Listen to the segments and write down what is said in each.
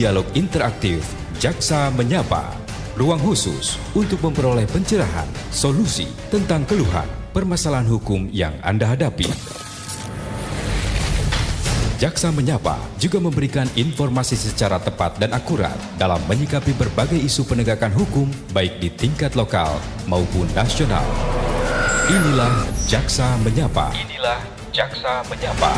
Dialog interaktif, Jaksa Menyapa. Ruang khusus untuk memperoleh pencerahan, solusi tentang keluhan, permasalahan hukum yang Anda hadapi. Jaksa Menyapa juga memberikan informasi secara tepat dan akurat dalam menyikapi berbagai isu penegakan hukum baik di tingkat lokal maupun nasional. Inilah Jaksa Menyapa. Inilah Jaksa Menyapa.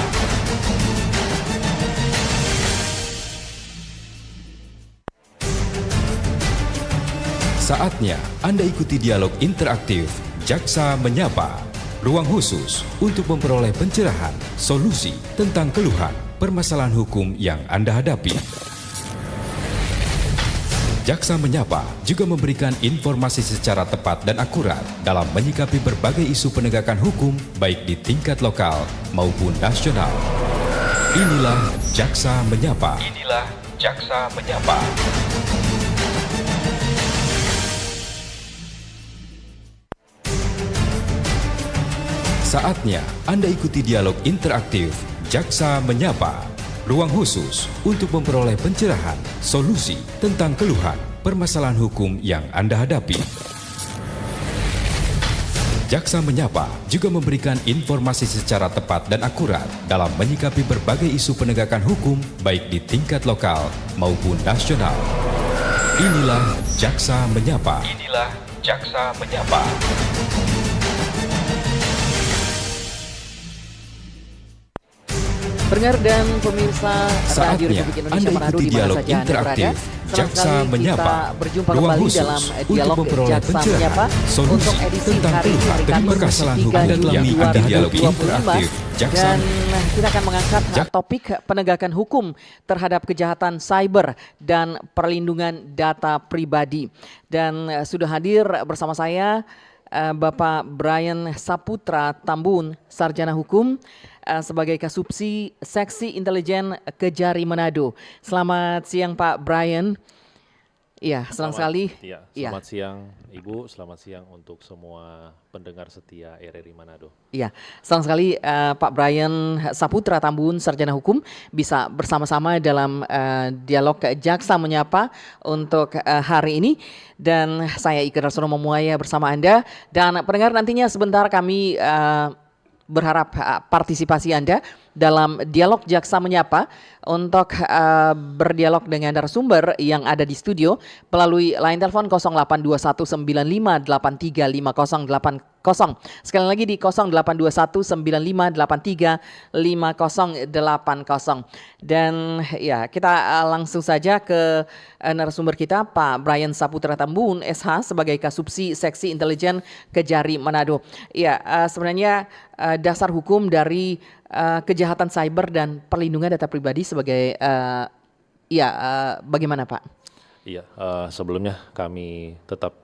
Saatnya Anda ikuti dialog interaktif Jaksa Menyapa. Ruang khusus untuk memperoleh pencerahan, solusi tentang keluhan, permasalahan hukum yang Anda hadapi. Jaksa Menyapa juga memberikan informasi secara tepat dan akurat dalam menyikapi berbagai isu penegakan hukum baik di tingkat lokal maupun nasional. Inilah Jaksa Menyapa. Inilah Jaksa Menyapa. Saatnya Anda ikuti dialog interaktif Jaksa Menyapa. Ruang khusus untuk memperoleh pencerahan, solusi tentang keluhan, permasalahan hukum yang Anda hadapi. Jaksa Menyapa juga memberikan informasi secara tepat dan akurat dalam menyikapi berbagai isu penegakan hukum baik di tingkat lokal maupun nasional. Inilah Jaksa Menyapa. Inilah Jaksa Menyapa. Pendengar dan pemirsa Radio Saatnya Republik Anda Indonesia Manado ikuti di mana dialog saja Anda berada. interaktif Senang Jaksa sekali Menyapa. kita berjumpa Ruang kembali khusus dalam untuk dialog memperoleh Jaksa pencerahan, Menyapa solusi untuk edisi tentang hari ini, keluhan hari dan Kamis permasalahan 3 hukum yang Juli Anda di dialog 2025. interaktif Jaksa. Dan kita akan mengangkat topik penegakan hukum terhadap kejahatan cyber dan perlindungan data pribadi. Dan sudah hadir bersama saya Bapak Brian Saputra Tambun, Sarjana Hukum sebagai Kasubsi Seksi Intelijen Kejari Manado. Selamat siang Pak Brian. Iya, senang sekali. Iya, selamat siang Ibu, selamat siang untuk semua pendengar setia RRI Manado. Iya, senang sekali Pak Brian Saputra Tambun, Sarjana Hukum, bisa bersama-sama dalam dialog Jaksa Menyapa untuk hari ini. Dan saya Ika Darsono Memuaya bersama Anda. Dan pendengar, nantinya sebentar kami berharap partisipasi Anda dalam dialog Jaksa Menyapa untuk berdialog dengan narasumber yang ada di studio melalui line telepon 082195835080. Sekali lagi di 082195835080. Dan ya, kita langsung saja ke narasumber kita, Pak Brian Saputra Tambun SH sebagai Kasubsi Seksi Intelijen Kejari Manado. Ya, sebenarnya dasar hukum dari kejahatan cyber dan perlindungan data pribadi sebagai bagaimana Pak? Iya, sebelumnya kami tetap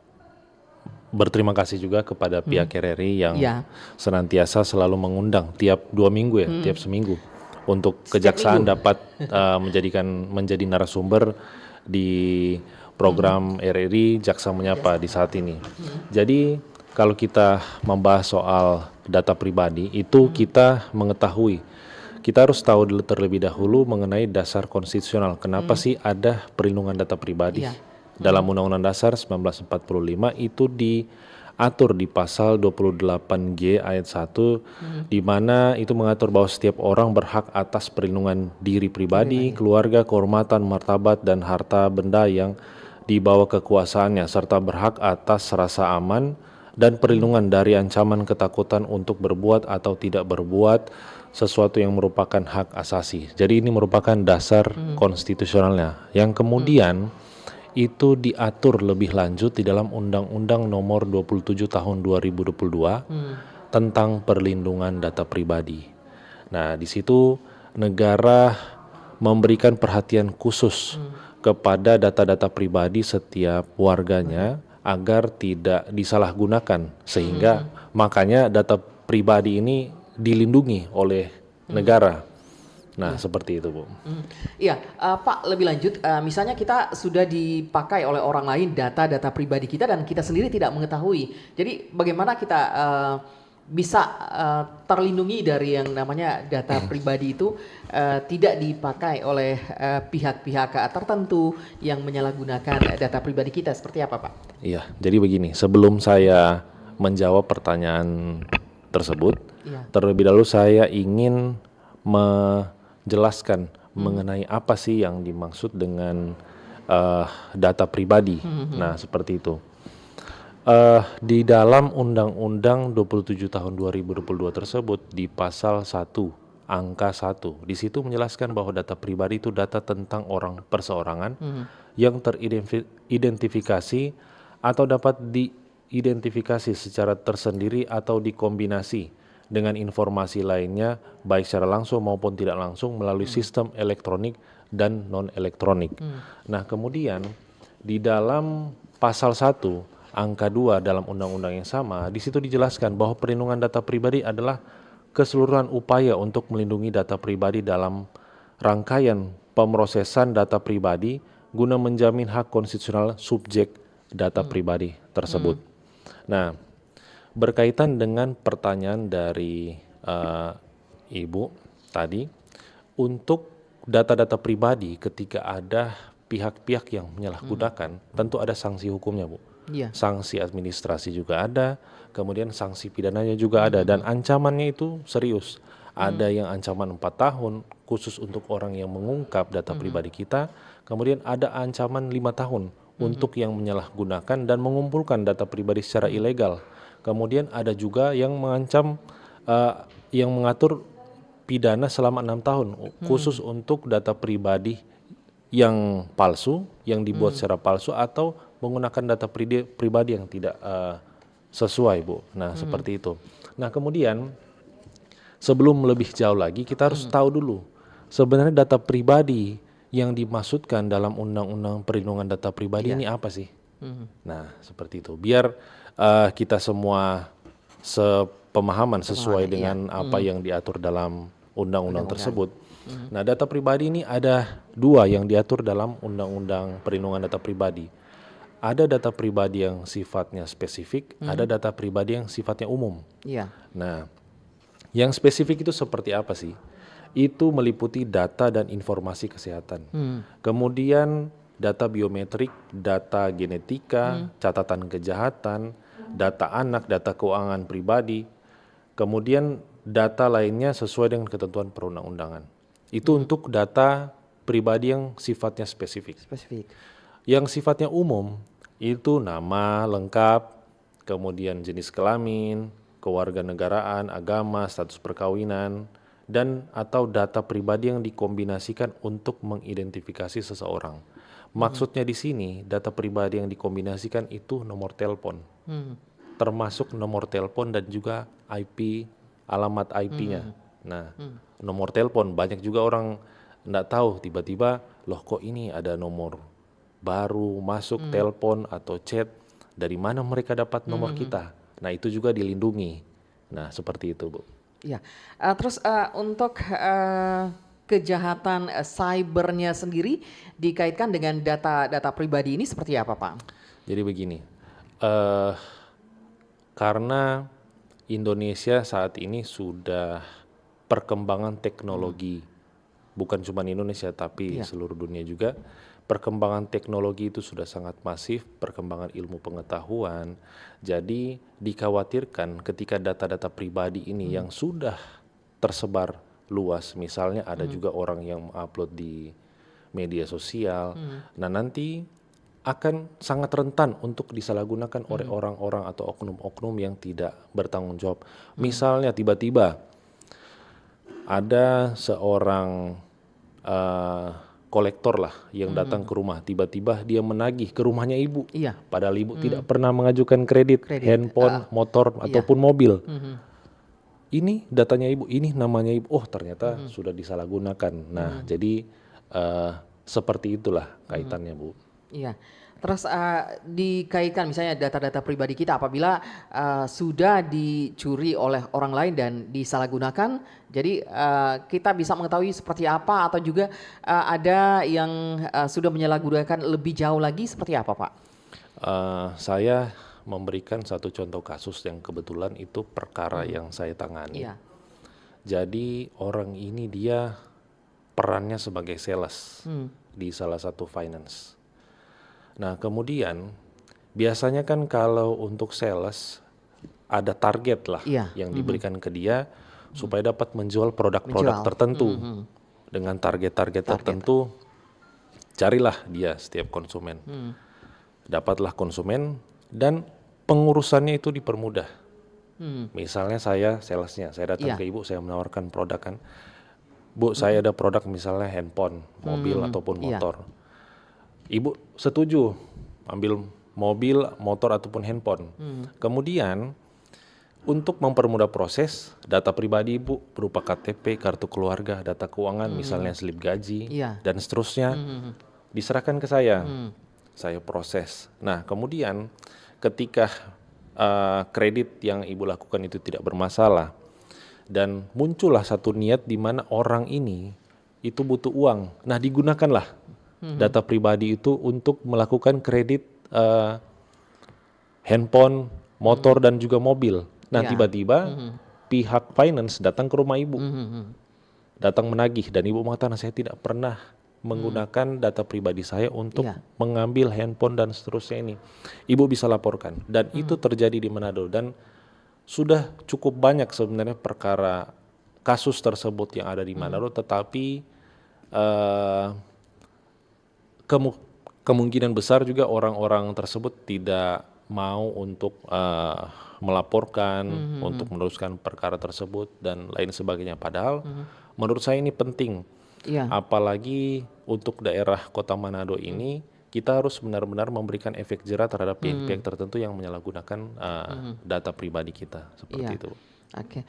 berterima kasih juga kepada pihak RRI yang senantiasa selalu mengundang tiap 2 minggu ya, tiap seminggu untuk kejaksaan dapat menjadi narasumber di program RRI Jaksa Menyapa di saat ini. Jadi kalau kita membahas soal data pribadi itu kita mengetahui, kita harus tahu terlebih dahulu mengenai dasar konstitusional. Kenapa sih ada perlindungan data pribadi? Dalam Undang-Undang Dasar 1945 itu diatur di pasal 28G ayat 1 di mana itu mengatur bahwa setiap orang berhak atas perlindungan diri pribadi, keluarga, kehormatan, martabat dan harta benda yang dibawa kekuasaannya serta berhak atas rasa aman dan perlindungan dari ancaman ketakutan untuk berbuat atau tidak berbuat sesuatu yang merupakan hak asasi. Jadi ini merupakan dasar konstitusionalnya yang kemudian itu diatur lebih lanjut di dalam Undang-Undang Nomor 27 Tahun 2022 tentang perlindungan data pribadi. Nah, di situ negara memberikan perhatian khusus kepada data-data pribadi setiap warganya agar tidak disalahgunakan, sehingga makanya data pribadi ini dilindungi oleh negara. Nah, seperti itu, Bu. Iya, Pak, lebih lanjut, misalnya kita sudah dipakai oleh orang lain data-data pribadi kita dan kita sendiri tidak mengetahui. Jadi bagaimana kita bisa terlindungi dari yang namanya data pribadi itu tidak dipakai oleh pihak-pihak tertentu yang menyalahgunakan data pribadi kita, seperti apa Pak? Iya, jadi begini, sebelum saya menjawab pertanyaan tersebut, terlebih dahulu saya ingin menjelaskan mengenai apa sih yang dimaksud dengan data pribadi. Nah, seperti itu. Di dalam Undang-Undang 27 tahun 2022 tersebut di pasal 1 angka 1 di situ menjelaskan bahwa data pribadi itu data tentang orang perseorangan yang teridentifikasi atau dapat diidentifikasi secara tersendiri atau dikombinasi dengan informasi lainnya baik secara langsung maupun tidak langsung melalui sistem elektronik dan non elektronik. Nah, kemudian di dalam pasal 1 angka 2 dalam undang-undang yang sama, di situ dijelaskan bahwa perlindungan data pribadi adalah keseluruhan upaya untuk melindungi data pribadi dalam rangkaian pemrosesan data pribadi guna menjamin hak konstitusional subjek data pribadi tersebut. Nah, berkaitan dengan pertanyaan dari Ibu tadi, untuk data-data pribadi ketika ada pihak-pihak yang menyalahgunakan, tentu ada sanksi hukumnya, Bu. Sanksi administrasi juga ada, kemudian sanksi pidananya juga ada, dan ancamannya itu serius. Ada yang ancaman 4 tahun khusus untuk orang yang mengungkap data pribadi kita, kemudian ada ancaman 5 tahun untuk yang menyalahgunakan dan mengumpulkan data pribadi secara ilegal. Kemudian ada juga yang mengancam, yang mengatur pidana selama 6 tahun khusus untuk data pribadi yang palsu, yang dibuat secara palsu atau menggunakan data pribadi yang tidak sesuai, Bu. Nah, seperti itu. Nah, kemudian sebelum lebih jauh lagi kita harus tahu dulu sebenarnya data pribadi yang dimaksudkan dalam Undang-Undang Perlindungan Data Pribadi ini apa sih? Nah, seperti itu. Biar kita semua sepemahaman sesuai dengan apa yang diatur dalam undang-undang tersebut. Nah, data pribadi ini ada 2 yang diatur dalam Undang-Undang Perlindungan Data Pribadi. Ada data pribadi yang sifatnya spesifik, ada data pribadi yang sifatnya umum. Nah, yang spesifik itu seperti apa sih? Itu meliputi data dan informasi kesehatan. Kemudian data biometrik, data genetika, catatan kejahatan, data anak, data keuangan pribadi, kemudian data lainnya sesuai dengan ketentuan perundang-undangan. Itu untuk data pribadi yang sifatnya spesifik. Yang sifatnya umum itu nama lengkap, kemudian jenis kelamin, kewarganegaraan, agama, status perkawinan, dan atau data pribadi yang dikombinasikan untuk mengidentifikasi seseorang. Maksudnya di sini data pribadi yang dikombinasikan itu nomor telepon, termasuk nomor telepon dan juga IP, alamat IP-nya. Nah, nomor telepon banyak juga orang nggak tahu, tiba-tiba loh kok ini ada nomor baru masuk telepon atau chat, dari mana mereka dapat nomor kita. Nah, itu juga dilindungi. Nah, seperti itu, Bu. Iya. Terus untuk kejahatan cybernya sendiri dikaitkan dengan data pribadi ini seperti apa, Pak? Jadi begini, karena Indonesia saat ini sudah perkembangan teknologi, bukan cuma Indonesia tapi seluruh dunia juga, perkembangan teknologi itu sudah sangat masif, perkembangan ilmu pengetahuan. Jadi dikhawatirkan ketika data-data pribadi ini yang sudah tersebar luas, misalnya ada juga orang yang mengupload di media sosial, nah nanti akan sangat rentan untuk disalahgunakan oleh orang-orang atau oknum-oknum yang tidak bertanggung jawab. Misalnya tiba-tiba ada seorang kolektor lah yang datang ke rumah, tiba-tiba dia menagih ke rumahnya ibu, padahal ibu tidak pernah mengajukan kredit handphone, motor ataupun mobil. Ini datanya ibu, ini namanya ibu, oh ternyata sudah disalahgunakan. Nah, jadi seperti itulah kaitannya, Bu. Iya. Terus dikaitkan misalnya data-data pribadi kita apabila sudah dicuri oleh orang lain dan disalahgunakan, jadi kita bisa mengetahui seperti apa, atau juga ada yang sudah menyalahgunakan lebih jauh lagi, seperti apa, Pak? Saya memberikan satu contoh kasus yang kebetulan itu perkara yang saya tangani. Iya. Jadi orang ini dia perannya sebagai sales di salah satu finance. Nah kemudian biasanya kan kalau untuk sales ada target lah yang diberikan ke dia supaya dapat menjual produk-produk tertentu dengan target-target tertentu. Carilah dia setiap konsumen, dapatlah konsumen dan pengurusannya itu dipermudah. Misalnya saya salesnya, saya datang ke ibu, saya menawarkan produk kan, bu saya ada produk misalnya handphone, mobil ataupun motor. Ibu setuju ambil mobil, motor ataupun handphone. Kemudian untuk mempermudah proses, data pribadi ibu berupa KTP, kartu keluarga, data keuangan, misalnya slip gaji dan seterusnya diserahkan ke saya. Saya proses. Nah kemudian ketika kredit yang ibu lakukan itu tidak bermasalah dan muncullah satu niat di mana orang ini itu butuh uang. Nah digunakanlah data pribadi itu untuk melakukan kredit handphone, motor dan juga mobil. Nah tiba-tiba pihak finance datang ke rumah ibu, datang menagih dan ibu mengatakan saya tidak pernah menggunakan data pribadi saya untuk mengambil handphone dan seterusnya ini. Ibu bisa laporkan dan itu terjadi di Manado dan sudah cukup banyak sebenarnya perkara kasus tersebut yang ada di Manado, tetapi kemungkinan besar juga orang-orang tersebut tidak mau untuk melaporkan, untuk meneruskan perkara tersebut dan lain sebagainya. Padahal menurut saya ini penting. Apalagi untuk daerah Kota Manado ini kita harus benar-benar memberikan efek jera terhadap pihak-pihak tertentu yang menyalahgunakan data pribadi kita seperti itu. Oke,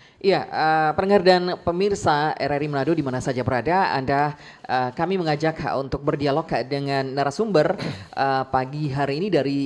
pendengar dan pemirsa RRI Manado di mana saja berada, kami mengajak untuk berdialog dengan narasumber pagi hari ini dari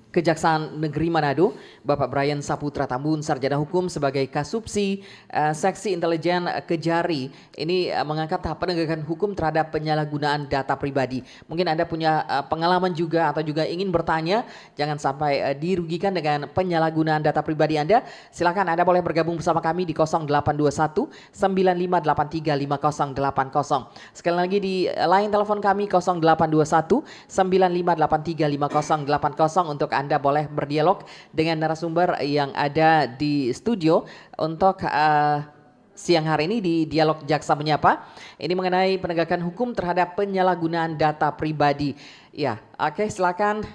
Kejaksaan Negeri Manado, Bapak Brian Saputra Tambun, Sarjana Hukum sebagai Kasubsi Seksi Intelijen Kejari. Ini mengangkat tahap penegakan hukum terhadap penyalahgunaan data pribadi. Mungkin Anda punya pengalaman juga atau juga ingin bertanya, jangan sampai dirugikan dengan penyalahgunaan data pribadi Anda. Silakan Anda boleh bergabung bersama kami di 0821 9583 5080. Sekali lagi di line telepon kami 0821 9583 5080 untuk Anda boleh berdialog dengan narasumber yang ada di studio untuk siang hari ini di Dialog Jaksa Menyapa. Ini mengenai penegakan hukum terhadap penyalahgunaan data pribadi. Ya, oke, silakan.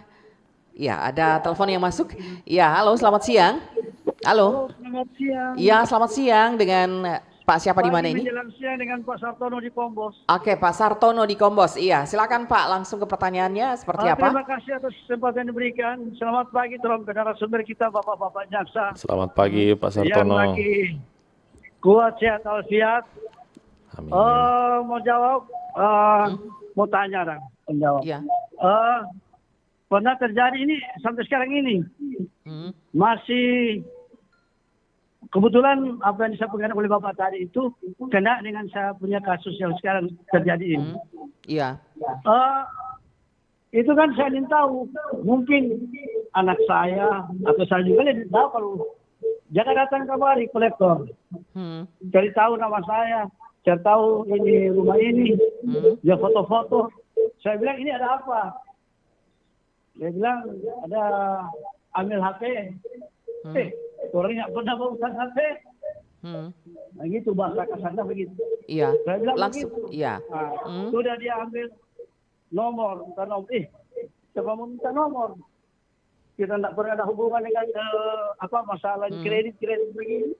Ya, ada telepon yang masuk. Ya, halo, selamat siang. Halo. Selamat siang. Ya, selamat siang dengan Pak siapa di mana ini? Menjelang siang dengan Pak Sartono di Kombos. Oke, Pak Sartono di Kombos. Iya, silakan Pak, langsung ke pertanyaannya seperti apa? Terima kasih atas kesempatan yang diberikan. Selamat pagi dalam narasumber kita Bapak-bapak jaksa. Selamat pagi Pak Sartono. Yang lagi kuat sehat walafiat. Amin. Mau jawab, mau tanya dong, menjawab. Iya. Pernah terjadi ini sampai sekarang ini masih. Kebetulan apa yang disampaikan oleh Bapak tadi itu kena dengan saya punya kasus yang sekarang terjadi ini. Iya. Itu kan saya ingin tahu, mungkin anak saya atau saya juga tidak tahu kalau jangan datang kemari kolektor. Cari tahu nama saya, cari tahu ini rumah ini, dia foto-foto. Saya bilang ini ada apa? Dia bilang ada ambil HP. Orang yang pernah memesan HP. Nah gitu bahasa kasarnya begitu. Iya. Saya bilang langsung. begitu. Iya. Sudah dia ambil nomor, minta nomor. Coba mau minta nomor. Kita tidak pernah ada hubungan dengan masalah kredit begini.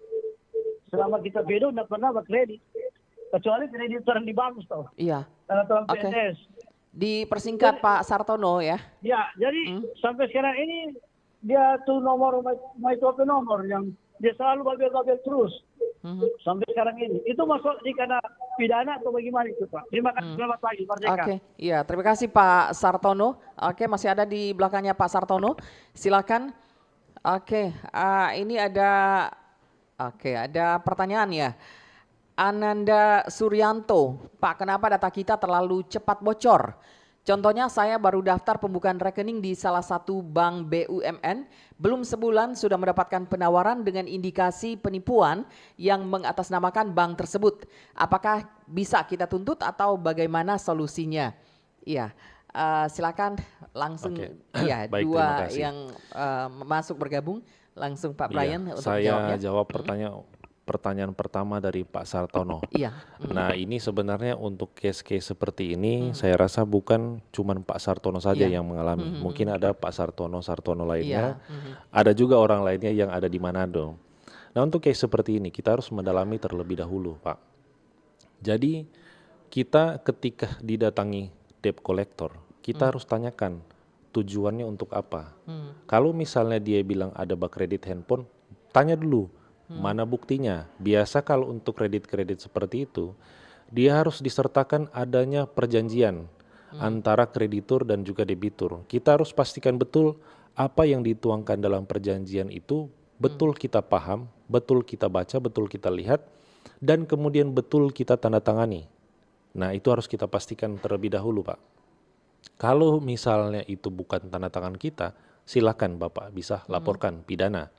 Selama kita bedo tidak pernah berkredit. Kecuali kredit orang di bank tau. Iya. Karena tuan PNS. Dipersingkat Pak Sartono ya. Ya, jadi sampai sekarang ini dia tuh nomor my tope nomor yang dia selalu babel-babel terus sampai sekarang ini. Itu masuk di kana pidana atau bagaimana itu Pak? Terima kasih, selamat pagi, Merdeka. Oke, iya terima kasih Pak Sartono. Oke, masih ada di belakangnya Pak Sartono. Silakan. Oke, ini ada pertanyaan ya. Ananda Suryanto, Pak, kenapa data kita terlalu cepat bocor? Contohnya saya baru daftar pembukaan rekening di salah satu bank BUMN, belum sebulan sudah mendapatkan penawaran dengan indikasi penipuan yang mengatasnamakan bank tersebut. Apakah bisa kita tuntut atau bagaimana solusinya? Iya, silakan langsung. Iya, Baik, dua terima kasih. yang masuk bergabung, langsung Pak Brian untuk Saya menjawabnya. jawab pertanyaan pertama dari Pak Sartono. Iya. Nah, ini sebenarnya untuk case-case seperti ini saya rasa bukan cuman Pak Sartono saja Iya. yang mengalami. Mungkin ada Pak Sartono lainnya, Iya. ada juga orang lainnya yang ada di Manado. Nah, untuk case seperti ini kita harus mendalami terlebih dahulu, Pak. Jadi kita ketika didatangi debt collector, kita harus tanyakan tujuannya untuk apa. Kalau misalnya dia bilang ada bak kredit handphone, tanya dulu mana buktinya. Biasa kalau untuk kredit-kredit seperti itu, dia harus disertakan adanya perjanjian antara kreditur dan juga debitur. Kita harus pastikan betul apa yang dituangkan dalam perjanjian itu betul kita paham, betul kita baca, betul kita lihat, dan kemudian betul kita tanda tangani. Nah, itu harus kita pastikan terlebih dahulu, Pak. Kalau misalnya itu bukan tanda tangan kita, silakan Bapak bisa laporkan pidana.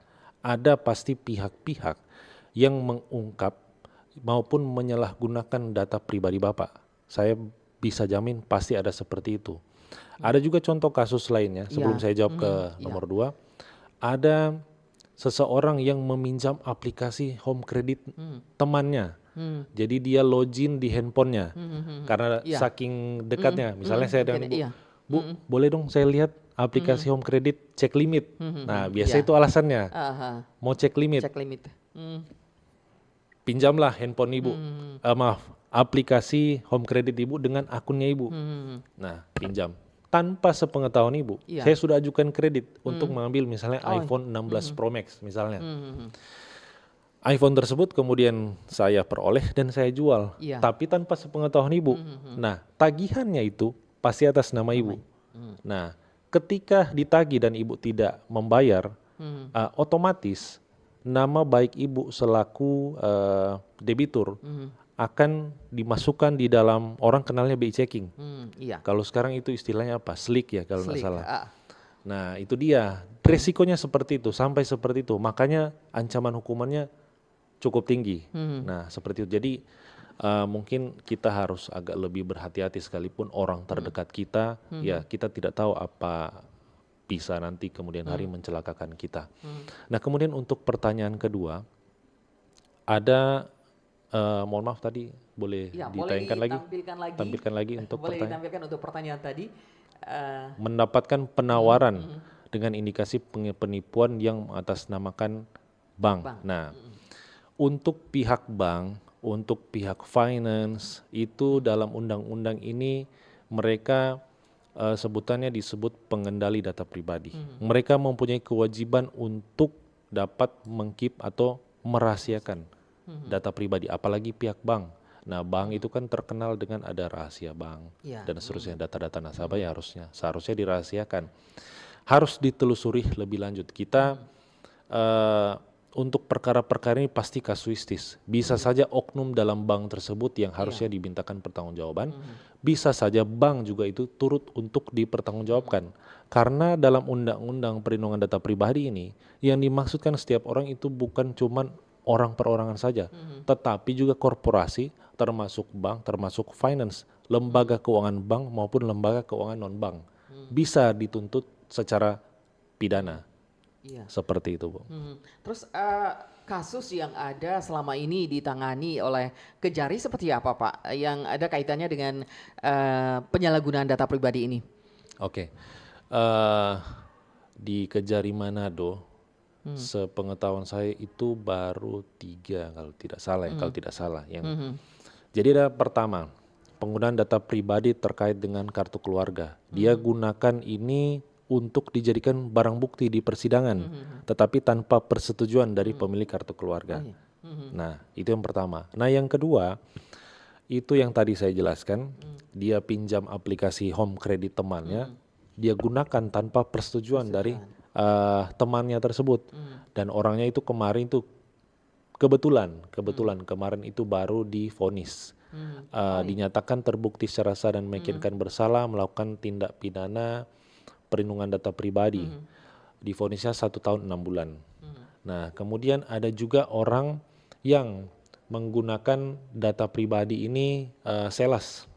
Ada pasti pihak-pihak yang mengungkap maupun menyalahgunakan data pribadi Bapak. Saya bisa jamin pasti ada seperti itu. Ada juga contoh kasus lainnya, sebelum saya jawab ke nomor 2, ada seseorang yang meminjam aplikasi home credit temannya. Jadi dia login di handphonenya karena saking dekatnya. Misalnya saya dengan Bu, boleh dong saya lihat aplikasi home credit cek limit. Nah, biasa itu alasannya. Mau cek limit. Cek limit. Pinjamlah handphone Ibu. Aplikasi home credit Ibu dengan akunnya Ibu. Nah, pinjam. Tanpa sepengetahuan Ibu, saya sudah ajukan kredit untuk mengambil misalnya iPhone 16 Pro Max misalnya. iPhone tersebut kemudian saya peroleh dan saya jual, tapi tanpa sepengetahuan Ibu. Nah, tagihannya itu pasti atas nama Ibu. Nah, ketika ditagih dan Ibu tidak membayar, otomatis nama baik Ibu selaku debitur akan dimasukkan di dalam, orang kenalnya BI checking. Kalau sekarang itu istilahnya apa? Slick ya kalau nggak salah. Nah, itu dia. Resikonya seperti itu, sampai seperti itu. Makanya ancaman hukumannya cukup tinggi. Nah, seperti itu. Jadi mungkin kita harus agak lebih berhati-hati, sekalipun orang terdekat kita, ya kita tidak tahu apa bisa nanti kemudian hari mencelakakan kita. Nah, kemudian untuk pertanyaan kedua, ada mohon maaf tadi boleh ditayangkan lagi? Tampilkan lagi untuk boleh pertanyaan. ditampilkan untuk pertanyaan tadi. Mendapatkan penawaran dengan indikasi penipuan yang mengatasnamakan bank. Nah, untuk pihak bank, untuk pihak finance, itu dalam undang-undang ini mereka sebutannya disebut pengendali data pribadi. Mereka mempunyai kewajiban untuk dapat meng-keep atau merahasiakan data pribadi, apalagi pihak bank. Nah, bank itu kan terkenal dengan ada rahasia bank dan seterusnya, data-data nasabah ya seharusnya dirahasiakan. Harus ditelusuri lebih lanjut. Kita untuk perkara-perkara ini pasti kasuistis. Bisa saja oknum dalam bank tersebut yang harusnya dimintakan pertanggungjawaban. Bisa saja bank juga itu turut untuk dipertanggungjawabkan. Karena dalam undang-undang perlindungan data pribadi ini, yang dimaksudkan setiap orang itu bukan cuman orang perorangan saja, tetapi juga korporasi, termasuk bank, termasuk finance, lembaga keuangan bank maupun lembaga keuangan non-bank. Bisa dituntut secara pidana. Seperti itu, Bu. Terus kasus yang ada selama ini ditangani oleh Kejari seperti apa, Pak? Yang ada kaitannya dengan penyalahgunaan data pribadi ini? Oke. Di Kejari Manado, sepengetahuan saya itu baru 3 kalau tidak salah. Jadi ada pertama, penggunaan data pribadi terkait dengan kartu keluarga. Dia gunakan ini untuk dijadikan barang bukti di persidangan, tetapi tanpa persetujuan dari pemilik kartu keluarga. Nah, itu yang pertama. Nah, yang kedua, itu yang tadi saya jelaskan, dia pinjam aplikasi home credit temannya, dia gunakan tanpa persetujuan dari temannya tersebut. Dan orangnya itu kemarin itu kebetulan kemarin itu baru divonis dinyatakan terbukti secara sah dan meyakinkan bersalah melakukan tindak pidana perlindungan data pribadi. Divonisnya 1 tahun 6 bulan. Nah, kemudian ada juga orang yang menggunakan data pribadi ini sales.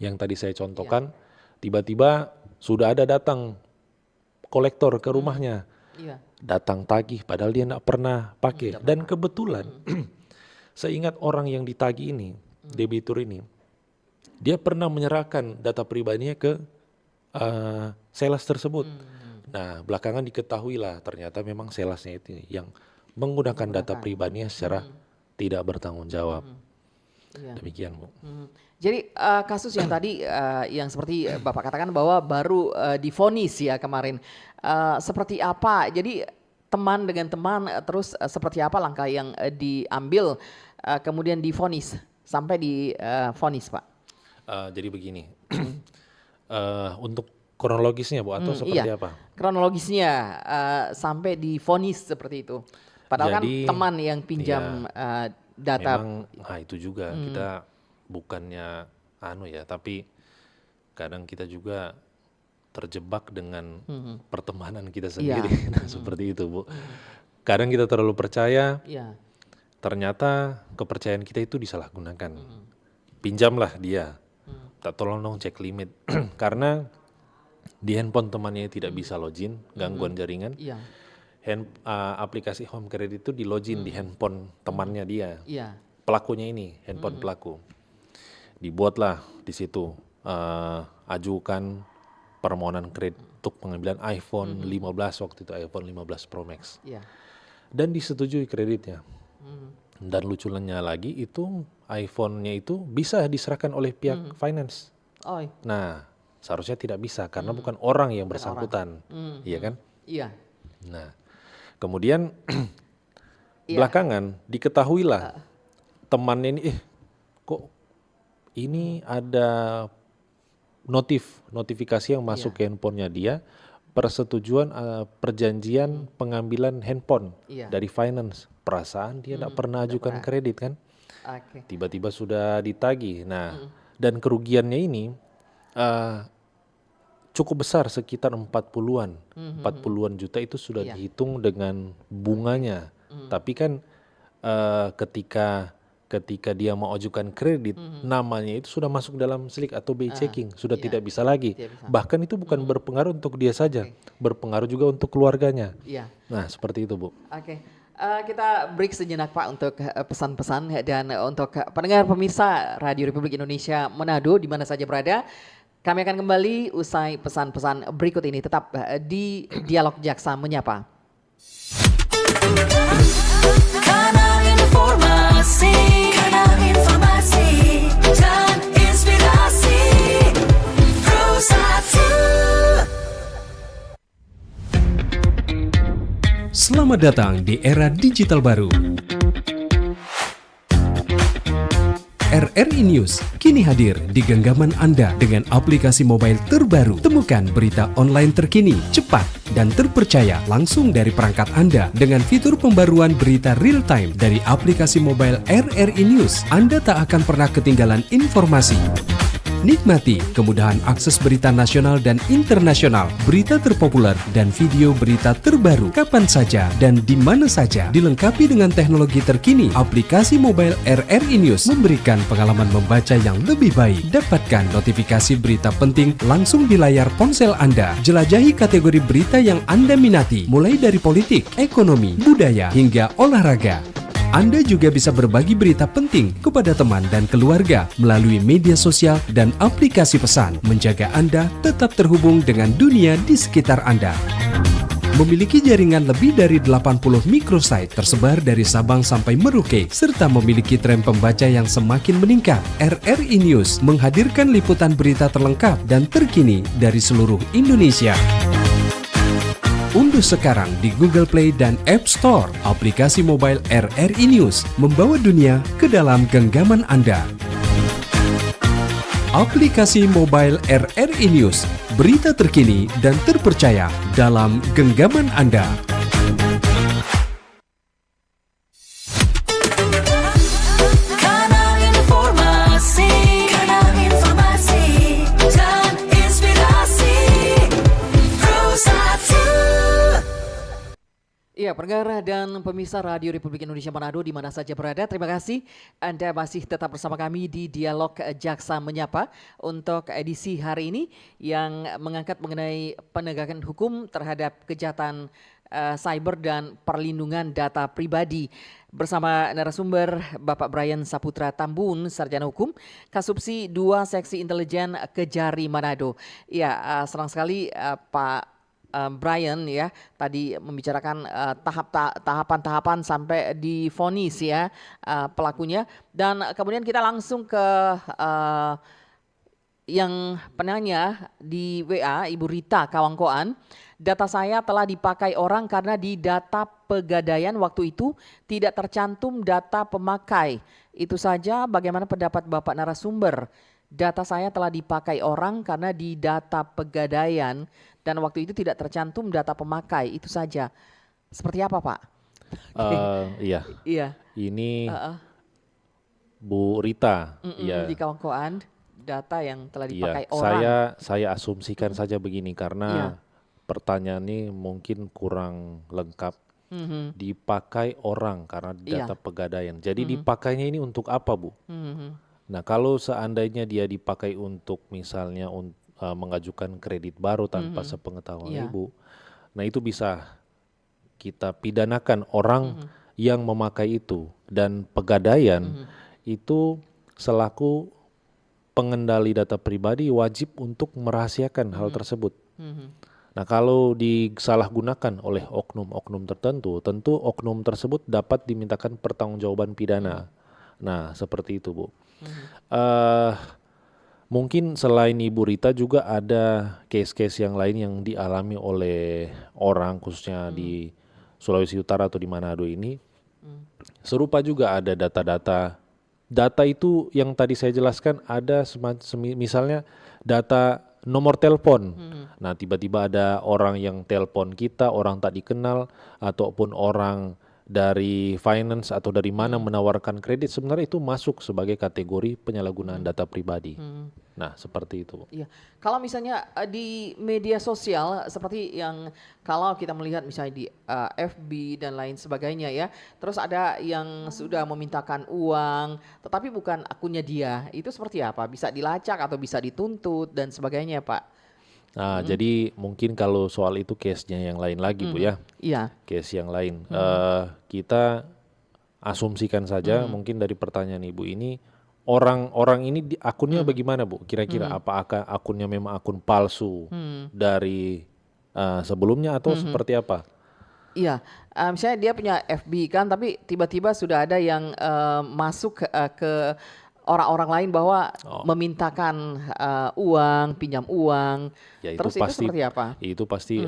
Yang tadi saya contohkan, tiba-tiba sudah ada datang kolektor ke rumahnya. Datang tagih padahal dia tidak pernah pakai. Dan kebetulan saya ingat orang yang ditagih ini, debitur ini, dia pernah menyerahkan data pribadinya ke sales tersebut. Nah, belakangan diketahuilah ternyata memang salesnya itu yang menggunakan data pribadinya secara tidak bertanggung jawab. Demikian, Bu. Jadi kasus yang tadi yang seperti Bapak katakan bahwa baru divonis ya kemarin. Seperti apa? Jadi teman dengan teman terus seperti apa langkah yang diambil kemudian divonis sampai divonis, Pak? Jadi begini. Untuk kronologisnya, Bu, atau seperti apa? Kronologisnya sampai divonis seperti itu. Padahal jadi, kan teman yang pinjam data. Memang itu juga kita bukannya tapi kadang kita juga terjebak dengan pertemanan kita sendiri. Seperti itu, Bu. Kadang kita terlalu percaya, ternyata kepercayaan kita itu disalahgunakan. Pinjamlah dia, tak tolong dong cek limit. Karena di handphone temannya tidak bisa login, gangguan jaringan. Aplikasi home credit itu di login di handphone temannya dia. Pelakunya ini, handphone pelaku. Dibuatlah di situ, ajukan permohonan kredit untuk pengambilan iPhone 15 waktu itu, iPhone 15 Pro Max. Dan disetujui kreditnya. Dan lucunya lagi itu iPhone-nya itu bisa diserahkan oleh pihak finance. Nah, seharusnya tidak bisa karena bukan orang yang bersangkutan. Iya kan? Nah, kemudian belakangan diketahuilah temannya ini, kok ini ada notifikasi yang masuk ke handphonenya dia, persetujuan perjanjian pengambilan handphone dari finance. Perasaan dia tidak pernah ajukan kredit kan? Tiba-tiba sudah ditagih. Nah, dan kerugiannya ini cukup besar, sekitar 40-an. 40-an juta itu sudah dihitung dengan bunganya. Tapi kan ketika dia mau ajukan kredit, namanya itu sudah masuk dalam slik atau BI checking, sudah tidak bisa lagi. Bahkan itu bukan berpengaruh untuk dia saja, berpengaruh juga untuk keluarganya. Nah, seperti itu, Bu. Kita break sejenak, Pak, untuk pesan-pesan dan untuk pendengar pemirsa Radio Republik Indonesia Manado di mana saja berada. Kami akan kembali usai pesan-pesan berikut ini, tetap di Dialog Jaksa Menyapa. Kanal informasi dan inspirasi Pro1. Selamat datang di era digital baru. RRI News kini hadir di genggaman Anda dengan aplikasi mobile terbaru. Temukan berita online terkini, cepat, dan terpercaya langsung dari perangkat Anda dengan fitur pembaruan berita real time dari aplikasi mobile RRI News. Anda tak akan pernah ketinggalan informasi. Nikmati kemudahan akses berita nasional dan internasional, berita terpopuler, dan video berita terbaru kapan saja dan di mana saja. Dilengkapi dengan teknologi terkini, aplikasi mobile RRI News memberikan pengalaman membaca yang lebih baik. Dapatkan notifikasi berita penting langsung di layar ponsel Anda. Jelajahi kategori berita yang Anda minati, mulai dari politik, ekonomi, budaya, hingga olahraga. Anda juga bisa berbagi berita penting kepada teman dan keluarga melalui media sosial dan aplikasi pesan, menjaga Anda tetap terhubung dengan dunia di sekitar Anda. Memiliki jaringan lebih dari 80 microsite tersebar dari Sabang sampai Merauke, serta memiliki tren pembaca yang semakin meningkat. RRI News menghadirkan liputan berita terlengkap dan terkini dari seluruh Indonesia. Unduh sekarang di Google Play dan App Store aplikasi mobile RRI News, membawa dunia ke dalam genggaman Anda. Aplikasi mobile RRI News, berita terkini dan terpercaya dalam genggaman Anda. Kanal informasi Ya, pendengar dan pemirsa Radio Republik Indonesia Manado di mana saja berada, terima kasih Anda masih tetap bersama kami di Dialog Jaksa Menyapa untuk edisi hari ini yang mengangkat mengenai penegakan hukum terhadap kejahatan cyber dan perlindungan data pribadi. Bersama narasumber Bapak Brian Saputra Tambun, Sarjana Hukum, Kasubsi 2 Seksi Intelijen Kejari Manado. Ya, senang sekali Pak Brian ya tadi membicarakan tahapan-tahapan sampai divonis ya pelakunya, dan kemudian kita langsung ke yang penanya di WA, Ibu Rita Kawangkoan. Data saya telah dipakai orang karena di data pegadaian waktu itu tidak tercantum data pemakai. Itu saja, bagaimana pendapat Bapak narasumber? Data saya telah dipakai orang karena di data pegadaian dan waktu itu tidak tercantum data pemakai, itu saja. Seperti apa, Pak? Iya. Iya. Ini Bu Rita. Di kawan-kawan data yang telah dipakai Iya, orang. saya asumsikan saja begini karena pertanyaan ini mungkin kurang lengkap. Dipakai orang karena data pegadaian. Jadi dipakainya ini untuk apa, Bu? Nah, kalau seandainya dia dipakai untuk misalnya mengajukan kredit baru tanpa sepengetahuan Ibu, nah itu bisa kita pidanakan orang yang memakai itu, dan pegadaian itu selaku pengendali data pribadi wajib untuk merahasiakan hal tersebut. Nah, kalau disalahgunakan oleh oknum-oknum tertentu, tentu oknum tersebut dapat dimintakan pertanggungjawaban pidana. Nah, seperti itu, Bu. Mungkin selain Ibu Rita juga ada case-case yang lain yang dialami oleh orang khususnya di Sulawesi Utara atau di Manado ini. Serupa juga ada data-data. Data itu yang tadi saya jelaskan ada misalnya data nomor telepon. Nah, tiba-tiba ada orang yang telepon kita, orang tak dikenal ataupun orang dari finance atau dari mana menawarkan kredit, sebenarnya itu masuk sebagai kategori penyalahgunaan data pribadi. Nah, seperti itu. Iya. Kalau misalnya di media sosial seperti yang kalau kita melihat misalnya di FB dan lain sebagainya ya, terus ada yang sudah memintakan uang tetapi bukan akunnya dia, itu seperti apa? Bisa dilacak atau bisa dituntut dan sebagainya, Pak? Nah, jadi mungkin kalau soal itu case-nya yang lain lagi, Bu ya. Iya. Case yang lain. Kita asumsikan saja mungkin dari pertanyaan Ibu ini, orang ini akunnya bagaimana, Bu? Kira-kira apakah akunnya memang akun palsu dari sebelumnya atau seperti apa? Iya, misalnya dia punya FB kan, tapi tiba-tiba sudah ada yang masuk ke orang-orang lain bahwa memintakan uang, pinjam uang. Ya, terus itu itu seperti apa? Itu pasti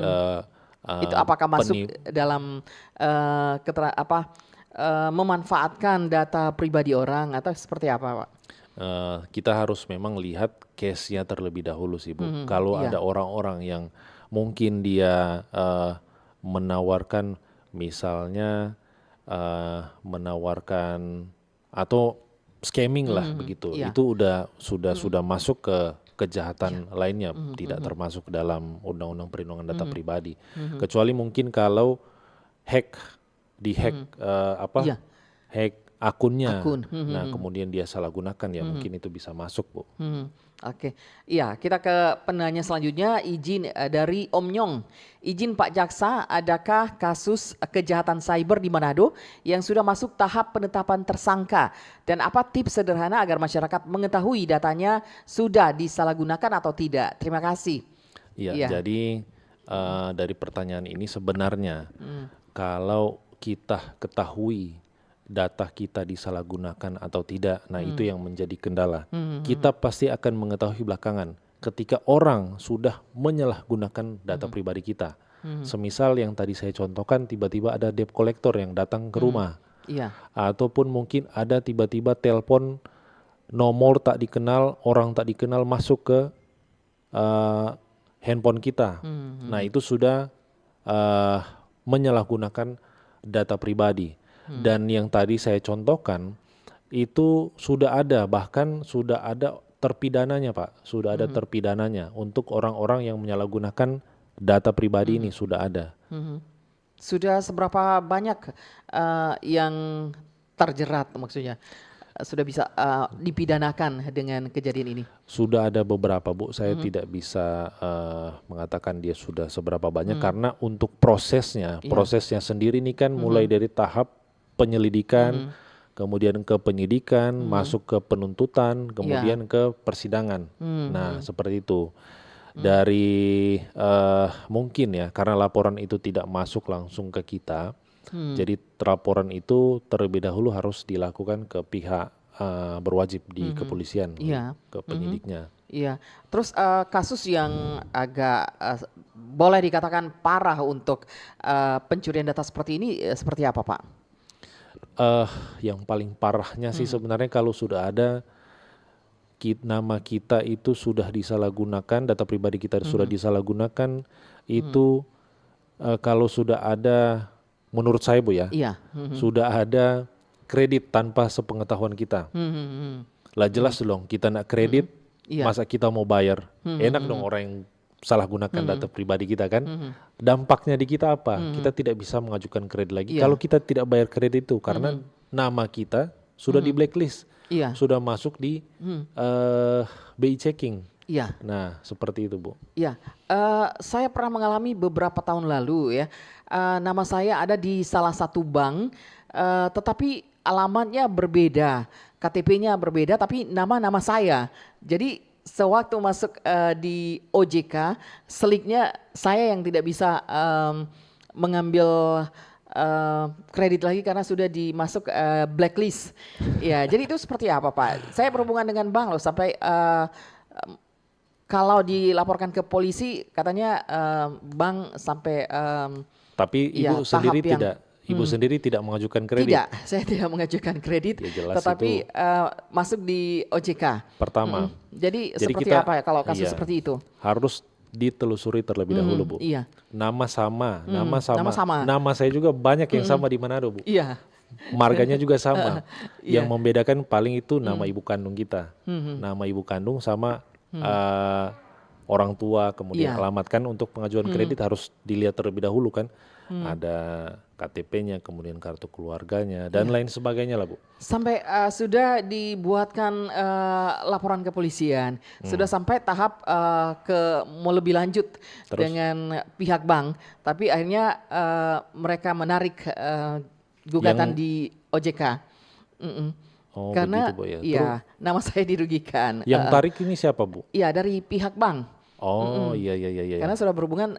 Itu apakah masuk dalam memanfaatkan data pribadi orang atau seperti apa, Pak? Kita harus memang lihat case-nya terlebih dahulu sih, Bu. Kalau ada orang-orang yang mungkin dia menawarkan misalnya menawarkan atau scamming lah begitu. Itu sudah masuk ke kejahatan lainnya, tidak termasuk dalam Undang-Undang Perlindungan Data Pribadi. Kecuali mungkin kalau hack akunnya. Nah, kemudian dia salah gunakan ya mungkin itu bisa masuk, Bu. Oke. Iya, kita ke penanya selanjutnya, izin dari Om Nyong. Izin Pak Jaksa, adakah kasus kejahatan cyber di Manado yang sudah masuk tahap penetapan tersangka? Dan apa tips sederhana agar masyarakat mengetahui datanya sudah disalahgunakan atau tidak? Terima kasih. Iya, jadi dari pertanyaan ini sebenarnya kalau kita ketahui data kita disalahgunakan atau tidak, nah itu yang menjadi kendala. Kita pasti akan mengetahui belakangan ketika orang sudah menyalahgunakan data pribadi kita. Semisal yang tadi saya contohkan, tiba-tiba ada debt collector yang datang ke rumah. Ataupun mungkin ada tiba-tiba telepon nomor tak dikenal, orang tak dikenal masuk ke handphone kita. Nah, itu sudah menyalahgunakan data pribadi. Dan yang tadi saya contohkan itu sudah ada, bahkan sudah ada terpidananya, Pak. Sudah ada terpidananya untuk orang-orang yang menyalahgunakan data pribadi ini, sudah ada. Sudah seberapa banyak yang terjerat maksudnya? Sudah bisa dipidanakan dengan kejadian ini? Sudah ada beberapa, Bu. Saya tidak bisa mengatakan dia sudah seberapa banyak karena untuk prosesnya sendiri ini kan mulai dari tahap penyelidikan, kemudian ke penyidikan, masuk ke penuntutan, kemudian ke persidangan. Nah, seperti itu. Dari mungkin ya, karena laporan itu tidak masuk langsung ke kita, jadi laporan itu terlebih dahulu harus dilakukan ke pihak berwajib di kepolisian, ke penyidiknya. Iya, terus kasus yang agak boleh dikatakan parah untuk pencurian data seperti ini seperti apa, Pak? Yang paling parahnya sih sebenarnya kalau sudah ada nama kita itu sudah disalahgunakan, data pribadi kita sudah disalahgunakan, itu kalau sudah ada, menurut saya Bu ya, sudah ada kredit tanpa sepengetahuan kita. Lah jelas dong kita nak kredit, masa kita mau bayar? Enak dong orang yang salah gunakan data pribadi kita kan. Dampaknya di kita apa? Kita tidak bisa mengajukan kredit lagi kalau kita tidak bayar kredit itu karena nama kita sudah di blacklist, sudah masuk di BI checking. Nah seperti itu Bu. Saya pernah mengalami beberapa tahun lalu ya, nama saya ada di salah satu bank, tetapi alamatnya berbeda, KTP-nya berbeda, tapi nama saya. Jadi sewaktu masuk di OJK, seliknya saya yang tidak bisa mengambil kredit lagi karena sudah dimasuk blacklist. Ya, jadi itu seperti apa Pak? Saya berhubungan dengan bank loh sampai kalau dilaporkan ke polisi katanya bank sampai tapi Ibu sendiri tidak. Ibu sendiri tidak mengajukan kredit? Tidak, saya tidak mengajukan kredit, tetapi masuk di OJK. Pertama. Jadi seperti kita, apa ya kalau kasus seperti itu? Harus ditelusuri terlebih dahulu Bu. Nama sama. Nama saya juga banyak yang sama di Manado Bu. Marganya juga sama. Yang membedakan paling itu nama ibu kandung kita. Nama ibu kandung sama orang tua, kemudian alamat kan untuk pengajuan kredit harus dilihat terlebih dahulu kan. Ada KTP-nya, kemudian kartu keluarganya dan lain sebagainya lah Bu. Sampai sudah dibuatkan laporan kepolisian, sudah sampai tahap mau lebih lanjut dengan pihak bank, tapi akhirnya mereka menarik gugatan di OJK. Oh, karena begitu, Bu, ya. Iya, nama saya dirugikan. Yang tarik ini siapa Bu? Iya, dari pihak bank. Oh iya. Karena sudah berhubungan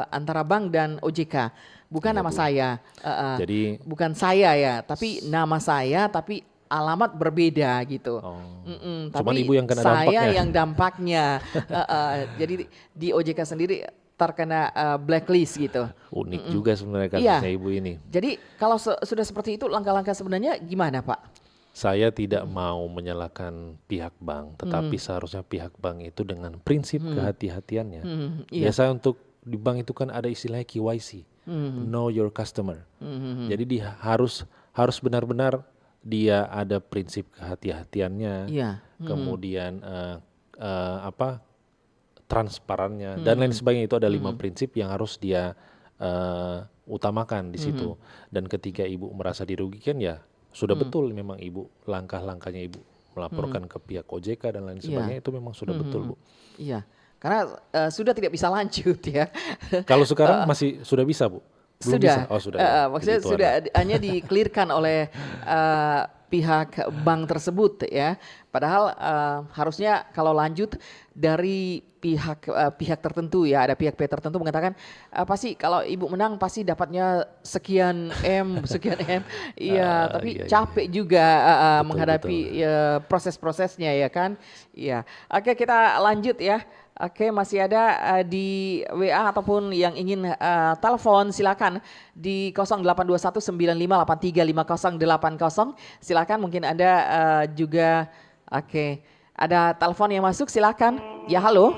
antara bank dan OJK, bukan nama saya. Jadi bukan saya ya, tapi nama saya, tapi alamat berbeda gitu. Cuman Tapi Ibu yang kena dampaknya. saya yang dampaknya. Jadi di OJK sendiri terkena blacklist gitu. Unik juga sebenarnya kasusnya Ibu ini. Jadi kalau sudah seperti itu langkah-langkah sebenarnya gimana Pak? Saya tidak mau menyalahkan pihak bank, tetapi seharusnya pihak bank itu dengan prinsip kehati-hatiannya. Biasa untuk di bank itu kan ada istilahnya KYC, know your customer. Jadi dia harus benar-benar dia ada prinsip kehati-hatiannya, kemudian transparannya dan lain sebagainya. Itu ada 5 prinsip yang harus dia utamakan di situ. Dan ketika Ibu merasa dirugikan ya sudah betul memang Ibu, langkah-langkahnya Ibu melaporkan ke pihak OJK dan lain sebagainya itu memang sudah betul Bu. Iya, karena sudah tidak bisa lanjut ya. Kalau sekarang masih sudah bisa Bu? Belum Sudah. Bisa? Oh sudah. Ya. Maksudnya Begitu sudah hanya dikelirkan oleh pihak bank tersebut ya. Padahal harusnya kalau lanjut dari pihak tertentu ya, ada pihak tertentu mengatakan pasti kalau Ibu menang pasti dapatnya sekian M. Iya, tapi capek juga menghadapi proses-prosesnya ya kan. Iya. Oke, kita lanjut ya. Oke, masih ada di WA ataupun yang ingin telepon silakan di 082195835080. Silakan, mungkin ada juga. Oke, ada telepon yang masuk, silakan. Ya, halo.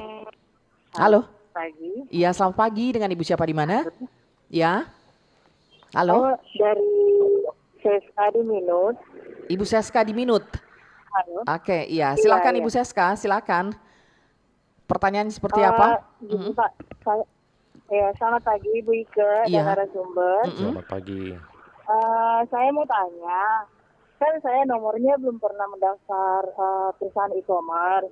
Halo. Pagi. Iya, selamat pagi. Dengan Ibu siapa di mana? Ya. Halo. Dari Seska di Minut. Ibu Seska di Minut. Halo. Oke, iya. Silakan Ibu Seska, silakan. Pertanyaan seperti apa? Gini, Pak, Ya, selamat pagi Ibu Ike Iya. dan narasumber. Selamat pagi. Saya mau tanya, kan saya nomornya belum pernah mendaftar perusahaan e-commerce,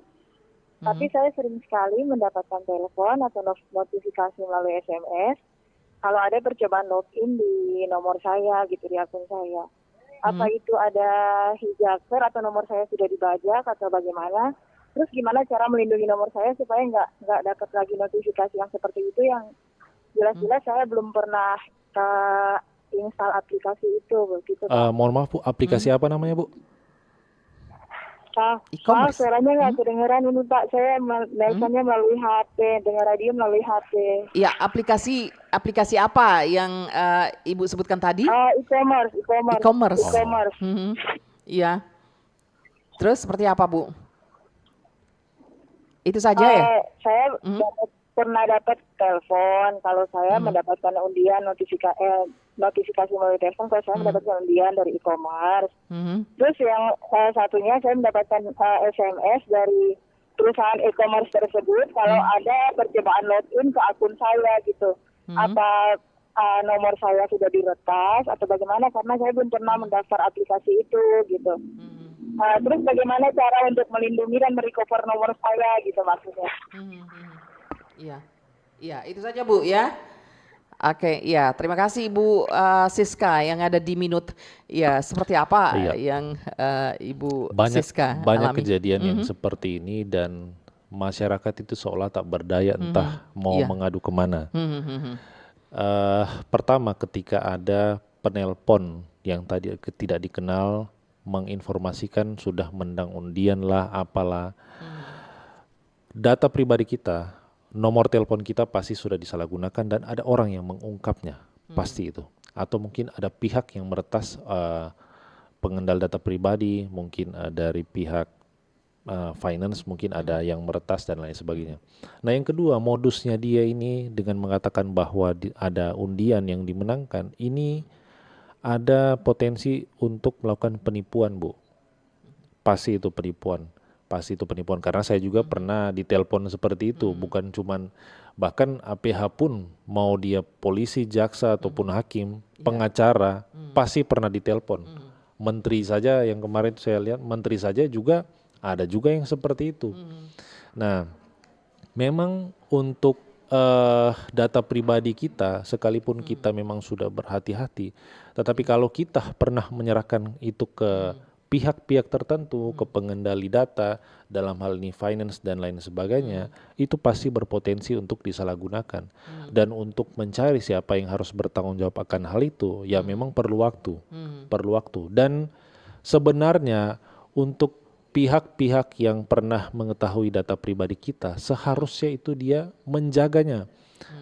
tapi saya sering sekali mendapatkan telepon atau notifikasi melalui SMS kalau ada percobaan login di nomor saya gitu, di akun saya. Apa itu ada hijacker atau nomor saya sudah dibajak atau bagaimana? Terus gimana cara melindungi nomor saya supaya nggak dapat lagi notifikasi yang seperti itu, yang jelas-jelas saya belum pernah install aplikasi itu begitu. Mohon maaf Bu, aplikasi apa namanya Bu? E-commerce. Suaranya nggak kedengeran ini Pak. Saya nelponnya melalui HP, dengar radio melalui HP. Ya, aplikasi apa yang Ibu sebutkan tadi? E-commerce. E-commerce. E-commerce. Iya. Terus seperti apa, Bu? Itu saja ya? Saya pernah dapat telepon kalau saya mendapatkan undian notifikasi melalui telepon kalau saya mendapatkan undian dari e-commerce. Terus yang satunya saya mendapatkan SMS dari perusahaan e-commerce tersebut kalau ada percobaan login ke akun saya gitu. Apa nomor saya sudah diretas atau bagaimana, karena saya belum pernah mendaftar aplikasi itu gitu. Terus bagaimana cara untuk melindungi dan merecover nomor saya gitu maksudnya. Iya. Iya, itu saja Bu ya. Oke, ya terima kasih Ibu Siska yang ada di Minut. Ya, seperti apa yang Ibu Siska Banyak alami? kejadian yang seperti ini dan masyarakat itu seolah tak berdaya, entah mau mengadu kemana. Pertama, ketika ada penelpon yang tadi tidak dikenal menginformasikan sudah menang undian lah, apalah, data pribadi kita, nomor telepon kita pasti sudah disalahgunakan dan ada orang yang mengungkapnya, pasti itu. Atau mungkin ada pihak yang meretas pengendal data pribadi, mungkin dari pihak finance, mungkin ada yang meretas dan lain sebagainya. Nah yang kedua, modusnya dia ini dengan mengatakan bahwa ada undian yang dimenangkan, ini ada potensi untuk melakukan penipuan Bu. Pasti itu penipuan. Karena saya juga pernah ditelepon seperti itu, bukan cuman, bahkan APH pun mau dia polisi, jaksa ataupun hakim, pengacara, pasti pernah ditelepon. Menteri saja yang kemarin saya lihat, menteri saja juga ada juga yang seperti itu. Nah, memang untuk data pribadi kita, sekalipun kita memang sudah berhati-hati, tetapi kalau kita pernah menyerahkan itu ke pihak-pihak tertentu, ke pengendali data, dalam hal ini finance dan lain sebagainya, itu pasti berpotensi untuk disalahgunakan. Dan untuk mencari siapa yang harus bertanggung jawab akan hal itu, ya memang perlu waktu. Dan sebenarnya untuk pihak-pihak yang pernah mengetahui data pribadi kita, seharusnya itu dia menjaganya.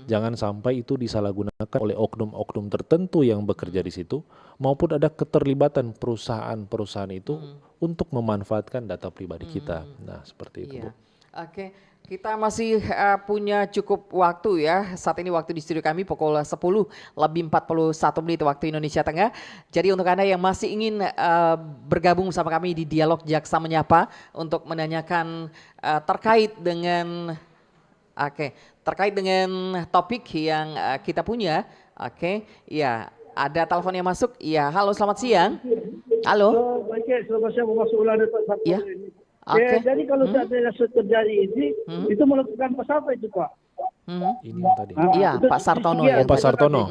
Jangan sampai itu disalahgunakan oleh oknum-oknum tertentu yang bekerja di situ, maupun ada keterlibatan perusahaan-perusahaan itu untuk memanfaatkan data pribadi kita. Nah, seperti itu, Bu. Oke, kita masih punya cukup waktu ya. Saat ini waktu di studio kami pukul 10:41 waktu Indonesia Tengah. Jadi untuk Anda yang masih ingin bergabung bersama kami di Dialog Jaksa Menyapa untuk menanyakan terkait dengan topik yang kita punya. Ya, ada telepon yang masuk. Ya, halo selamat siang. Halo. Selamat siang, masuk ulang Pak Sabtu Ya. ini. Oke. Jadi kalau seandainya terjadi ini, itu melakukan apa itu Pak? Ini yang tadi. Iya, itu Pak Sartono iya, ya. Pak Sartono.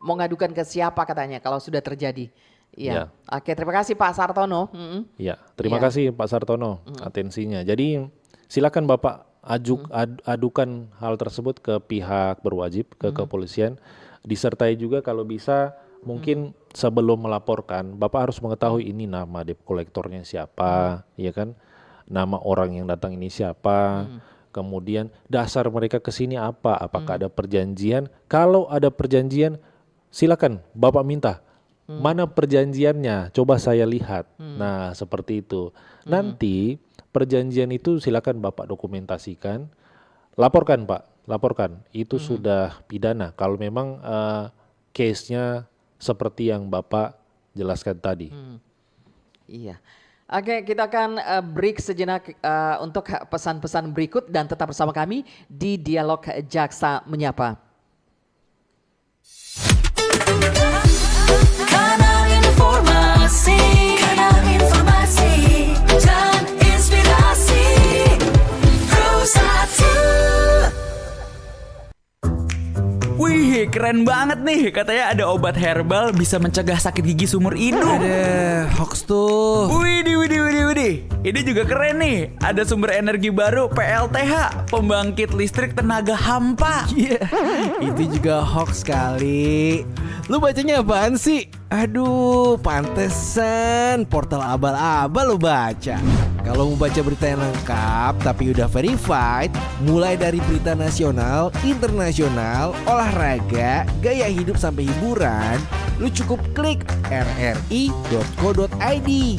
Mau ngadukan ke siapa katanya kalau sudah terjadi. Iya. Ya. Oke, terima kasih Pak Sartono. Ya, terima Iya. kasih Pak Sartono atensinya. Jadi silakan Bapak adukan hal tersebut ke pihak berwajib, ke kepolisian. Disertai juga kalau bisa mungkin sebelum melaporkan, Bapak harus mengetahui ini nama debt kolektornya siapa, ya kan? Nama orang yang datang ini siapa, kemudian dasar mereka ke sini apa, apakah ada perjanjian? Kalau ada perjanjian, silakan Bapak minta mana perjanjiannya, coba saya lihat. Nah, seperti itu. Nanti perjanjian itu silakan Bapak dokumentasikan, laporkan Pak, laporkan. Itu sudah pidana kalau memang case-nya seperti yang Bapak jelaskan tadi. Iya. Oke, kita akan break sejenak untuk pesan-pesan berikut dan tetap bersama kami di Dialog Jaksa Menyapa. informasi, kanal informasi dan inspirasi. Pro1. Wih, keren banget nih. Katanya ada obat herbal bisa mencegah sakit gigi seumur hidup. Ada hoax tuh. Widih. Ini juga keren nih. Ada sumber energi baru PLTH, pembangkit listrik tenaga hampa. Iya, itu juga hoax kali. Lu bacanya apaan sih? Aduh, pantesan portal abal-abal lu baca. Kalau mau baca berita yang lengkap tapi udah verified, mulai dari berita nasional, internasional, olahraga, gaya hidup sampai hiburan, lu cukup klik rri.co.id.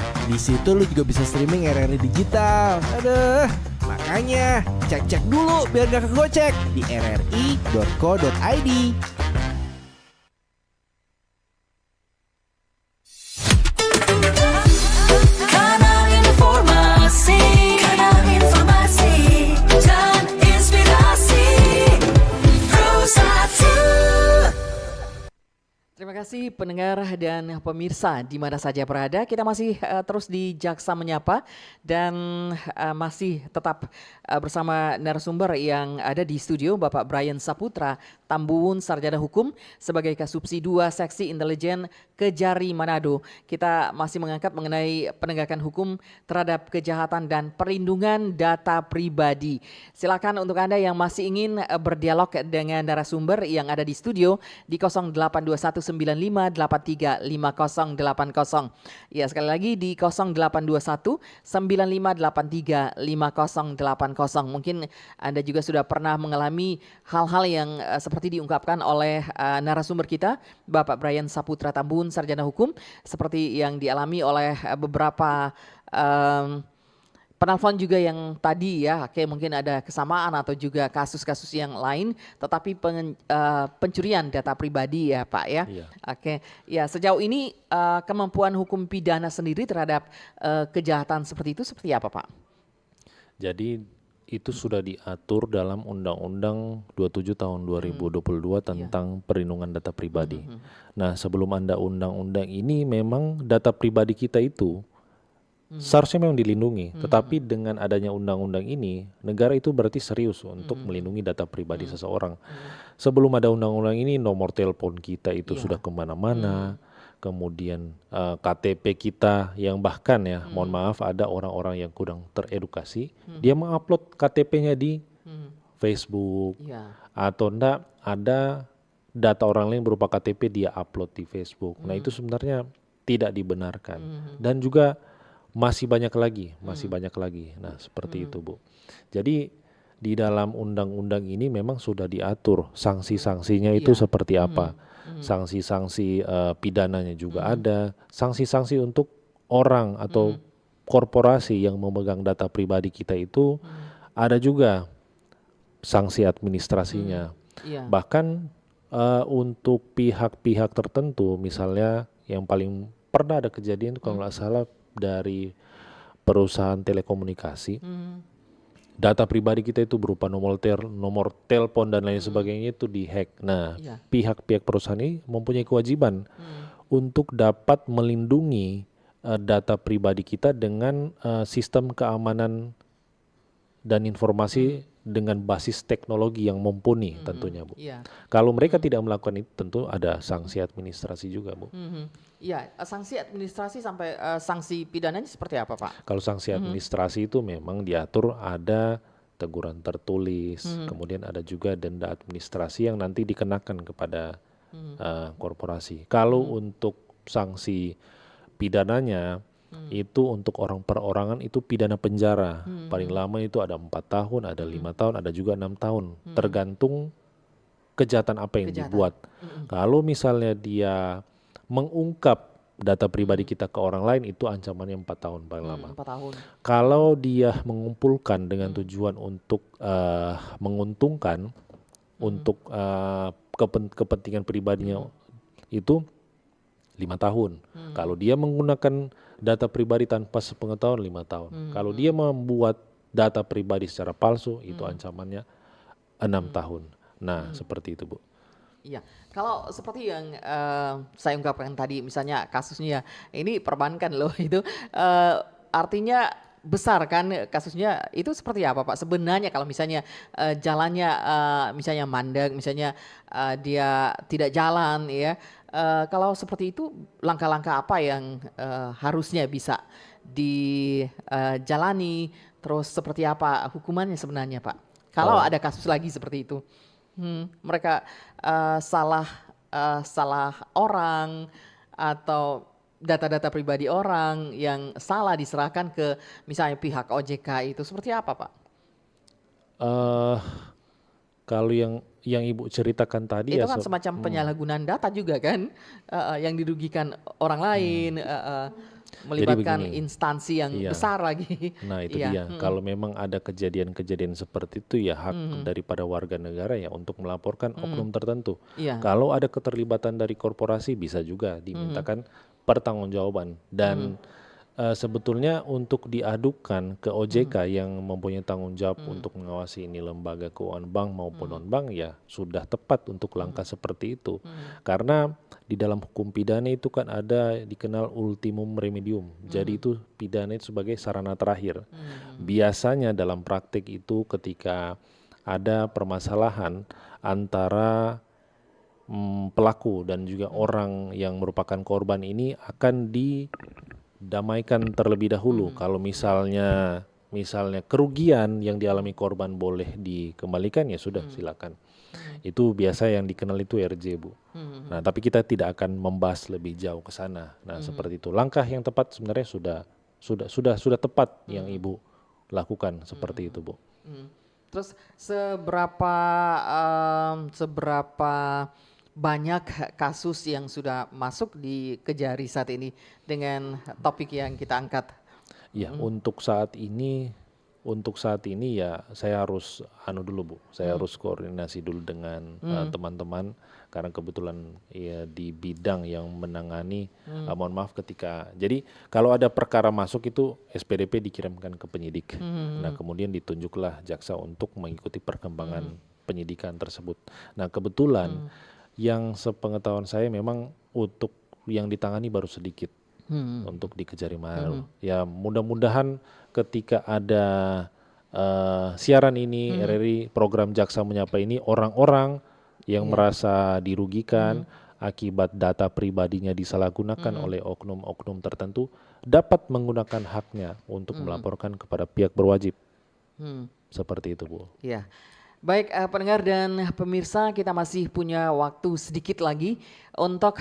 Di situ lu juga bisa streaming RRI digital. Aduh, makanya cek-cek dulu biar gak kegocek di rri.co.id. Kanal informasi, kanal informasi dan inspirasi. Pro1. Terima kasih pendengar dan pemirsa di mana saja berada. Kita masih terus di Jaksa Menyapa dan masih tetap bersama narasumber yang ada di studio, Bapak Brian Saputra Tambuwun, Sarjana Hukum sebagai Kasubsi 2 Seksi Intelijen Kejari Manado. Kita masih mengangkat mengenai penegakan hukum terhadap kejahatan dan perlindungan data pribadi. Silakan untuk Anda yang masih ingin berdialog dengan narasumber yang ada di studio di 082195835080. Ya, sekali lagi di 082195835080. Mungkin Anda juga sudah pernah mengalami hal-hal yang seperti diungkapkan oleh narasumber kita, Bapak Brian Saputra Tambuwun, Sarjana Hukum, seperti yang dialami oleh beberapa penelpon juga yang tadi ya, oke, mungkin ada kesamaan atau juga kasus-kasus yang lain, tetapi pencurian data pribadi ya Pak ya. Iya. Oke, ya sejauh ini kemampuan hukum pidana sendiri terhadap kejahatan seperti itu seperti apa Pak? Jadi itu sudah diatur dalam Undang-Undang 27 tahun 2022 tentang perlindungan data pribadi. Nah, sebelum ada undang-undang ini memang data pribadi kita itu seharusnya memang dilindungi, tetapi dengan adanya undang-undang ini, negara itu berarti serius untuk melindungi data pribadi seseorang. Sebelum ada undang-undang ini, nomor telepon kita itu sudah kemana-mana, kemudian KTP kita yang bahkan ya, mohon maaf ada orang-orang yang kurang teredukasi, dia mengupload KTP-nya di Facebook, atau enggak ada data orang lain berupa KTP dia upload di Facebook. Nah itu sebenarnya tidak dibenarkan, dan juga masih banyak lagi. Nah, seperti itu, Bu. Jadi di dalam undang-undang ini memang sudah diatur sanksi-sanksinya itu seperti apa. Sanksi-sanksi pidananya juga ada, sanksi-sanksi untuk orang atau korporasi yang memegang data pribadi kita itu ada juga sanksi administrasinya. Bahkan untuk pihak-pihak tertentu, misalnya yang paling pernah ada kejadian kalau nggak salah dari perusahaan telekomunikasi, data pribadi kita itu berupa nomor telepon dan lain sebagainya itu dihack. Nah, pihak-pihak perusahaan ini mempunyai kewajiban untuk dapat melindungi data pribadi kita dengan sistem keamanan dan informasi dengan basis teknologi yang mumpuni tentunya, Bu. Kalau mereka tidak melakukan itu tentu ada sanksi administrasi juga, Bu. Iya, sanksi administrasi sampai sanksi pidananya seperti apa, Pak? Kalau sanksi administrasi itu memang diatur ada teguran tertulis, kemudian ada juga denda administrasi yang nanti dikenakan kepada korporasi. Kalau untuk sanksi pidananya itu untuk orang perorangan itu pidana penjara. Paling lama itu ada 4 tahun, ada 5 tahun, ada juga 6 tahun. Tergantung kejahatan apa yang dibuat. Kalau misalnya dia mengungkap data pribadi kita ke orang lain, itu ancamannya 4 tahun paling lama. 4 tahun. Kalau dia mengumpulkan dengan tujuan untuk menguntungkan, untuk kepentingan pribadinya itu 5 tahun. Kalau dia menggunakan data pribadi tanpa sepengetahuan 5 tahun. Kalau dia membuat data pribadi secara palsu, itu ancamannya 6 tahun. Nah, seperti itu, Bu. Iya, kalau seperti yang saya ungkapkan tadi, misalnya kasusnya ini perbankan loh, itu artinya besar kan kasusnya, itu seperti apa Pak? Sebenarnya kalau misalnya jalannya misalnya mandek, misalnya dia tidak jalan ya, kalau seperti itu langkah-langkah apa yang harusnya bisa dijalani, terus seperti apa hukumannya sebenarnya Pak? Kalau Oh. ada kasus lagi seperti itu. Mereka salah orang atau data-data pribadi orang yang salah diserahkan ke misalnya pihak OJK, itu seperti apa Pak? Eh, Kalau yang Ibu ceritakan tadi Itu ya kan semacam penyalahgunaan data juga kan, yang dirugikan orang lain, melibatkan begini, instansi yang iya. besar lagi. Nah itu Iya, dia, kalau memang ada kejadian-kejadian seperti itu ya hak daripada warga negara ya untuk melaporkan oknum tertentu. iya. Kalau ada keterlibatan dari korporasi bisa juga dimintakan pertanggungjawaban dan sebetulnya untuk diadukan ke OJK yang mempunyai tanggung jawab untuk mengawasi ini lembaga keuangan bank maupun non-bank ya sudah tepat untuk langkah seperti itu. Karena di dalam hukum pidana itu kan ada dikenal ultimum remedium. Jadi itu pidana itu sebagai sarana terakhir. Biasanya dalam praktik itu ketika ada permasalahan antara pelaku dan juga orang yang merupakan korban ini akan didamaikan terlebih dahulu. Kalau misalnya kerugian yang dialami korban boleh dikembalikan ya sudah silakan. Itu biasa yang dikenal itu RJ, Bu. Nah, tapi kita tidak akan membahas lebih jauh ke sana. Nah, seperti itu. Langkah yang tepat sebenarnya sudah tepat yang Ibu lakukan seperti itu, Bu. Terus seberapa banyak kasus yang sudah masuk di Kejari saat ini dengan topik yang kita angkat? Ya, untuk saat ini ya saya harus dulu, Bu. Saya harus koordinasi dulu dengan teman-teman karena kebetulan ya di bidang yang menangani mohon maaf jadi kalau ada perkara masuk itu SPDP dikirimkan ke penyidik. Nah, kemudian ditunjuklah jaksa untuk mengikuti perkembangan penyidikan tersebut. Nah, kebetulan yang sepengetahuan saya memang untuk yang ditangani baru sedikit. Untuk di Kejari Manado. Ya mudah-mudahan ketika ada siaran ini RRI program Jaksa Menyapa ini orang-orang yang merasa dirugikan akibat data pribadinya disalahgunakan oleh oknum-oknum tertentu dapat menggunakan haknya untuk melaporkan kepada pihak berwajib. Seperti itu, Bu. Ya. Baik pendengar dan pemirsa, kita masih punya waktu sedikit lagi untuk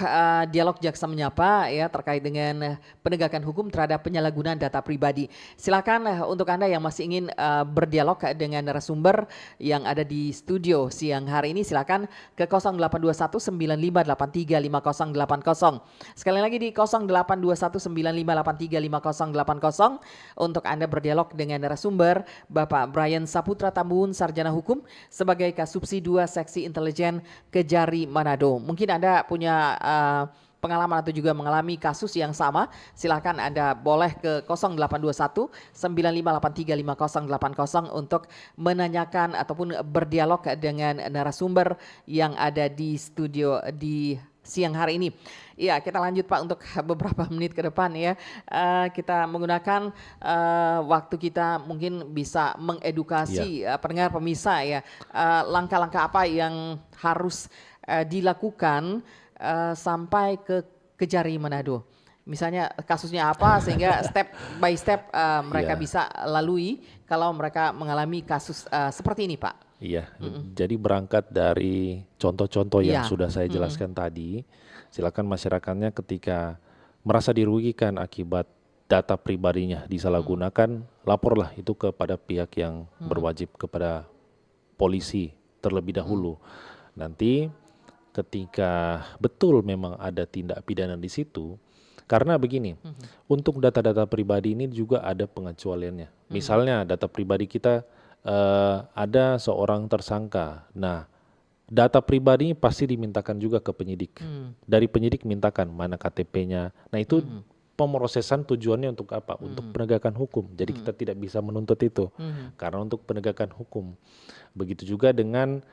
dialog Jaksa Menyapa ya terkait dengan penegakan hukum terhadap penyalahgunaan data pribadi. Silakan untuk Anda yang masih ingin berdialog dengan narasumber yang ada di studio siang hari ini, silakan ke 0821 9583 5080. Sekali lagi di 0821 9583 5080 untuk Anda berdialog dengan narasumber Bapak Brian Saputra Tambun, Sarjana Hukum sebagai Kasubsi 2 Seksi Intelijen Kejari Manado. Mungkin Anda punya pengalaman atau juga mengalami kasus yang sama, silakan Anda boleh ke 0821 9583 5080 untuk menanyakan ataupun berdialog dengan narasumber yang ada di studio di siang hari ini. Ya, kita lanjut Pak untuk beberapa menit ke depan ya. Kita menggunakan waktu kita mungkin bisa mengedukasi pendengar pemirsa ya. Langkah-langkah apa yang harus dilakukan sampai ke Kejari Manado. Misalnya kasusnya apa sehingga step by step mereka bisa lalui kalau mereka mengalami kasus seperti ini Pak. Iya, jadi berangkat dari contoh-contoh yang sudah saya jelaskan tadi, silakan masyarakatnya ketika merasa dirugikan akibat data pribadinya disalahgunakan, laporlah itu kepada pihak yang berwajib, kepada polisi terlebih dahulu. Nanti ketika betul memang ada tindak pidana di situ, karena begini, untuk data-data pribadi ini juga ada pengecualiannya. Misalnya data pribadi kita ada seorang tersangka. Nah, data pribadi pasti dimintakan juga ke penyidik. Dari penyidik mintakan mana KTP-nya. Nah, itu pemrosesan tujuannya untuk apa? Untuk penegakan hukum. Jadi kita tidak bisa menuntut itu. Karena untuk penegakan hukum. Begitu juga dengan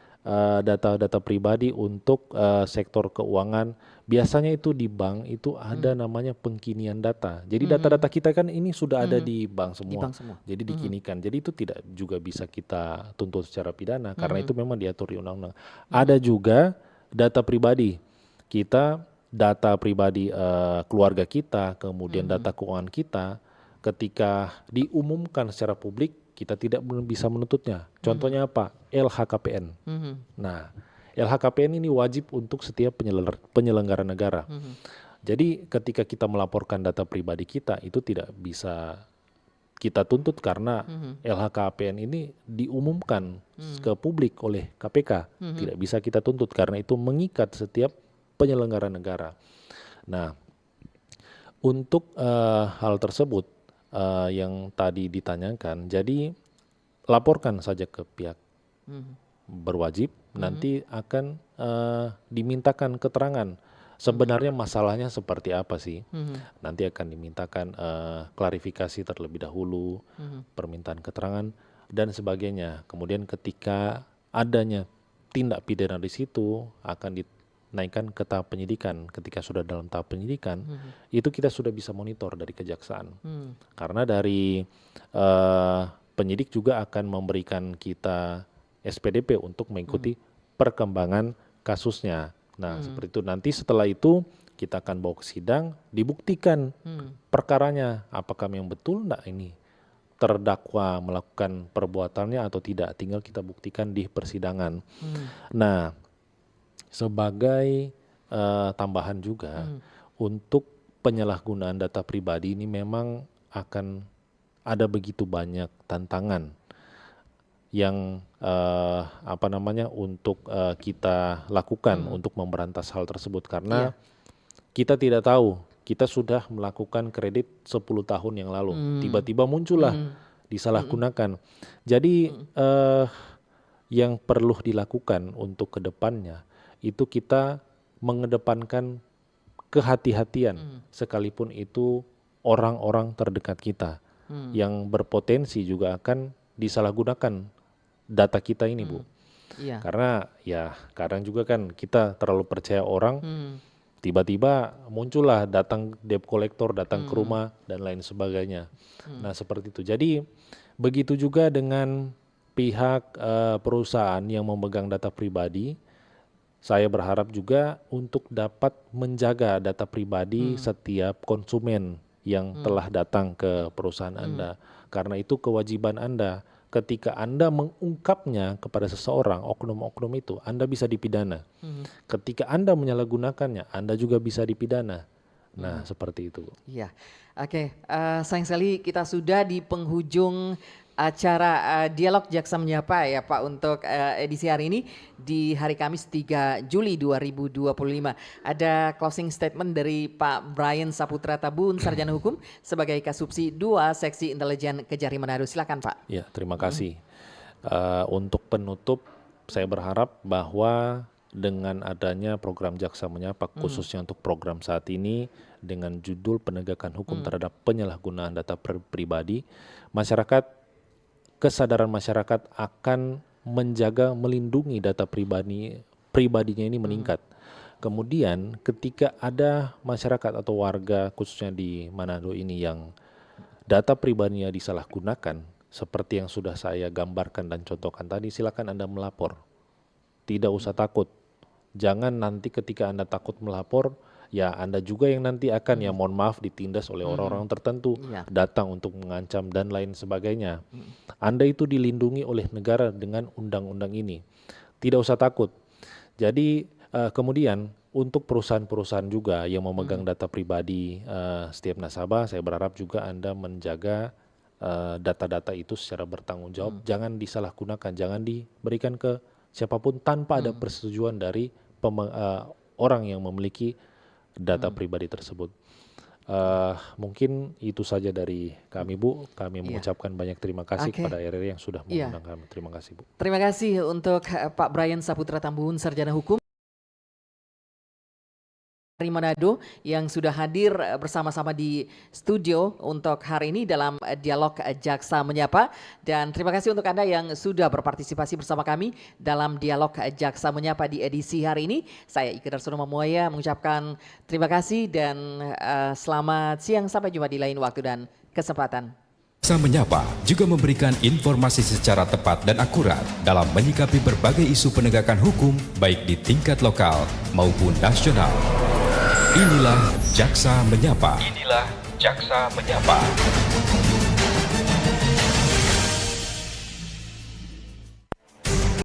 data-data pribadi untuk sektor keuangan. Biasanya itu di bank itu ada namanya pengkinian data. Jadi data-data kita kan ini sudah ada di bank semua. Jadi dikinikan. Jadi itu tidak juga bisa kita tuntut secara pidana karena itu memang diatur di undang-undang. Ada juga data pribadi. Kita data pribadi keluarga kita, kemudian data keuangan kita ketika diumumkan secara publik kita tidak bisa menuntutnya. Contohnya apa? LHKPN. Nah, LHKPN ini wajib untuk setiap penyelenggara negara. Jadi ketika kita melaporkan data pribadi kita itu tidak bisa kita tuntut karena LHKPN ini diumumkan ke publik oleh KPK. Tidak bisa kita tuntut karena itu mengikat setiap penyelenggara negara. Nah, untuk hal tersebut yang tadi ditanyakan, jadi laporkan saja ke pihak berwajib, nanti akan dimintakan keterangan sebenarnya masalahnya seperti apa sih. Nanti akan dimintakan klarifikasi terlebih dahulu, permintaan keterangan dan sebagainya. Kemudian ketika adanya tindak pidana di situ akan dinaikkan ke tahap penyidikan. Ketika sudah dalam tahap penyidikan, itu kita sudah bisa monitor dari kejaksaan. Karena dari penyidik juga akan memberikan kita SPDP untuk mengikuti perkembangan kasusnya. Nah, seperti itu. Nanti setelah itu kita akan bawa ke sidang, dibuktikan perkaranya apakah yang betul enggak ini terdakwa melakukan perbuatannya atau tidak. Tinggal kita buktikan di persidangan. Nah, sebagai tambahan juga untuk penyalahgunaan data pribadi ini memang akan ada begitu banyak tantangan yang untuk kita lakukan untuk memberantas hal tersebut karena kita tidak tahu, kita sudah melakukan kredit 10 tahun yang lalu, tiba-tiba muncullah disalahgunakan. Jadi yang perlu dilakukan untuk kedepannya itu kita mengedepankan kehati-hatian sekalipun itu orang-orang terdekat kita yang berpotensi juga akan disalahgunakan data kita ini, Bu. Karena ya kadang juga kan kita terlalu percaya orang, tiba-tiba muncullah datang debt collector, datang ke rumah dan lain sebagainya. Nah, seperti itu. Jadi begitu juga dengan pihak perusahaan yang memegang data pribadi. Saya berharap juga untuk dapat menjaga data pribadi setiap konsumen yang telah datang ke perusahaan Anda. Karena itu kewajiban Anda. Ketika Anda mengungkapnya kepada seseorang, oknum-oknum itu, Anda bisa dipidana. Ketika Anda menyalahgunakannya, Anda juga bisa dipidana. Nah, seperti itu. Iya, oke. Sayang sekali kita sudah di penghujung acara Dialog Jaksa Menyapa ya Pak untuk edisi hari ini di hari Kamis 3 Juli 2025. Ada closing statement dari Pak Brian Saputra Tambun, Sarjana Hukum sebagai Kasubsi 2 Seksi Intelijen Kejari Manado. Silakan Pak. Ya, terima kasih. Untuk penutup, saya berharap bahwa dengan adanya program Jaksa Menyapa khususnya untuk program saat ini dengan judul penegakan hukum terhadap penyalahgunaan data pribadi, kesadaran masyarakat akan menjaga melindungi data pribadinya ini meningkat. Kemudian ketika ada masyarakat atau warga khususnya di Manado ini yang data pribadinya disalahgunakan seperti yang sudah saya gambarkan dan contohkan tadi, silakan Anda melapor. Tidak usah takut. Jangan nanti ketika Anda takut melapor, ya Anda juga yang nanti akan ya mohon maaf ditindas oleh orang-orang tertentu, datang untuk mengancam dan lain sebagainya. Anda itu dilindungi oleh negara dengan undang-undang ini. Tidak usah takut. Jadi kemudian untuk perusahaan-perusahaan juga yang memegang data pribadi setiap nasabah, saya berharap juga Anda menjaga data-data itu secara bertanggung jawab. Jangan disalahgunakan, jangan diberikan ke siapapun tanpa ada persetujuan dari orang yang memiliki data pribadi tersebut. Mungkin itu saja dari kami, Bu. Kami mengucapkan banyak terima kasih kepada RRI yang sudah mengundang kami. Terima kasih, Bu. Terima kasih untuk Pak Brian Saputra Tambun, Sarjana Hukum. dari Manado yang sudah hadir bersama-sama di studio untuk hari ini dalam dialog Jaksa Menyapa, dan terima kasih untuk Anda yang sudah berpartisipasi bersama kami dalam dialog Jaksa Menyapa di edisi hari ini. Saya Ike Darsono Mamuaya mengucapkan terima kasih dan selamat siang, sampai jumpa di lain waktu dan kesempatan. Jaksa Menyapa juga memberikan informasi secara tepat dan akurat dalam menyikapi berbagai isu penegakan hukum baik di tingkat lokal maupun nasional. Inilah Jaksa Menyapa. Inilah Jaksa Menyapa.